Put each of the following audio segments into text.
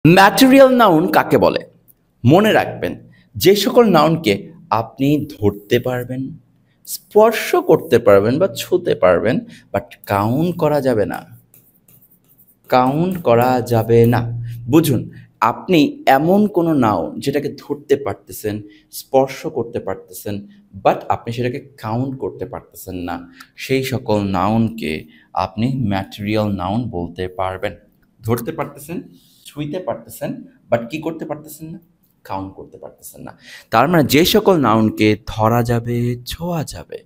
Material noun কাকে বলে? মনে রাখবেন, যে সকল নাউনকে আপনি ধরতে পারবেন, স্পর্শ করতে পারবেন বা ছুঁতে পারবেন, বাট কাউন্ট করা যাবে না। কাউন্ট করা যাবে না। বুঝুন, আপনি এমন কোনো নাউন যেটাকে ধরতে পারতেছেন, স্পর্শ করতে পারতেছেন, বাট আপনি সেটাকে কাউন্ট করতে পারতেছেন না, সেই সকল নাউনকে আপনি ম্যাটেরিয়াল নাউন বলতে পারবেন। ধরতে পারতেছেন, ছুঁইতে পারতেছেন, বাট কি করতে পারতেছেন না? কাউন্ট করতে পারতেছেন না। তার মানে যে সকল নাউনকে ধরা যাবে, ছোঁয়া যাবে,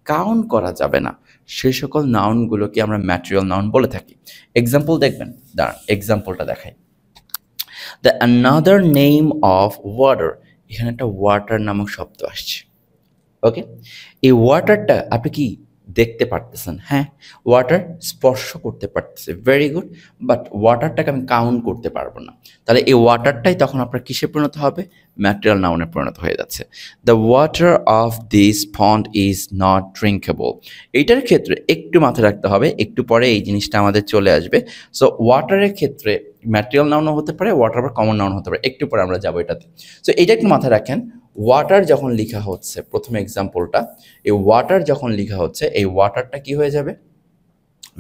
কাউন্ট করা যাবে না, সে সকল নাউনগুলোকে আমরা ম্যাটেরিয়াল নাউন বলে থাকি। এক্সাম্পল দেখবেন, দাঁড়ান এক্সাম্পলটা দেখাই। The another name of water, এখানে একটা ওয়াটার নামক শব্দ আসছে। ওকে, এই ওয়াটারটা আপনি কি দেখতে পারতেছেন? হ্যাঁ, ওয়াটার স্পর্শ করতে পারতেছে, ভেরি গুড, বাট ওয়াটারটাকে আমি কাউন্ট করতে পারবো না। তাহলে এই ওয়াটারটাই তখন আপনার কিসে পরিণত হবে? ম্যাটেরিয়াল নাউনে পরিণত হয়ে যাচ্ছে। The water of this pond is not drinkable, এইটার ক্ষেত্রে একটু মাথায় রাখতে হবে, একটু পরে এই জিনিসটা আমাদের চলে আসবে। সো ওয়াটারের ক্ষেত্রে ম্যাটেরিয়াল নাউনও হতে পারে, ওয়াটার আবার কমন নাউন হতে পারে, একটু পরে আমরা যাবো এটাতে। সো এটা একটু মাথায় রাখেন। ওয়াটার যখন লেখা হচ্ছে, প্রথম এক্সাম্পলটা, এই ওয়াটার যখন লেখা হচ্ছে, এই ওয়াটারটা কি হয়ে যাবে?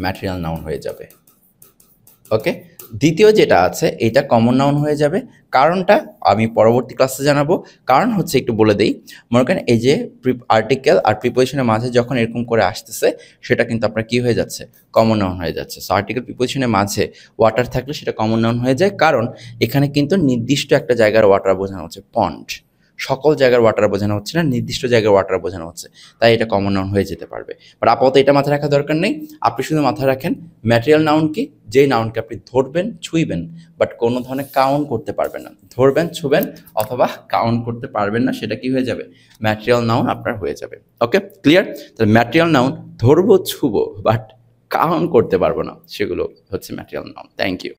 ম্যাটেরিয়াল নাউন হয়ে যাবে। ওকে, দ্বিতীয় যেটা আছে এটা কমন নাউন হয়ে যাবে। কারণটা আমি পরবর্তী ক্লাসে জানাবো। কারণ হচ্ছে একটু বলে দেই, মনে করেন এই যে আর্টিকেল আর প্রিপোজিশনের মাঝে যখন এরকম করে আসতেছে, সেটা কিন্তু আপনার কি হয়ে যাচ্ছে? কমন নাউন হয়ে যাচ্ছে। সো আর্টিকেল প্রিপোজিশনের মাঝে ওয়াটার থাকলে সেটা কমন নাউন হয়ে যায়, কারণ এখানে কিন্তু নির্দিষ্ট একটা জায়গার ওয়াটার বোঝানো হচ্ছে, পন্ড। সকল জায়গার ওয়াটার বোঝানো হচ্ছে না, নির্দিষ্ট জায়গার ওয়াটার বোঝানো হচ্ছে, তাই এটা কমন নাউন হয়ে যেতে পারবে। বাট আপাতত এটা মাথায় রাখা দরকার নেই। আপনি শুধু মাথায় রাখেন ম্যাটেরিয়াল নাউন কি? যেই নাউনকে আপনি ধরবেন, ছুঁইবেন, বাট কোনো ধরনের কাউন্ট করতে পারবেন না। ধরবেন, ছুবেন অথবা কাউন্ট করতে পারবেন না, সেটা কি হয়ে যাবে? ম্যাটেরিয়াল নাউন আপনার হয়ে যাবে। ওকে, ক্লিয়ার? তাহলে ম্যাটেরিয়াল নাউন ধরবো, ছুবো, বাট কাউন্ট করতে পারবো না, সেগুলো হচ্ছে ম্যাটেরিয়াল নাউন। Thank you.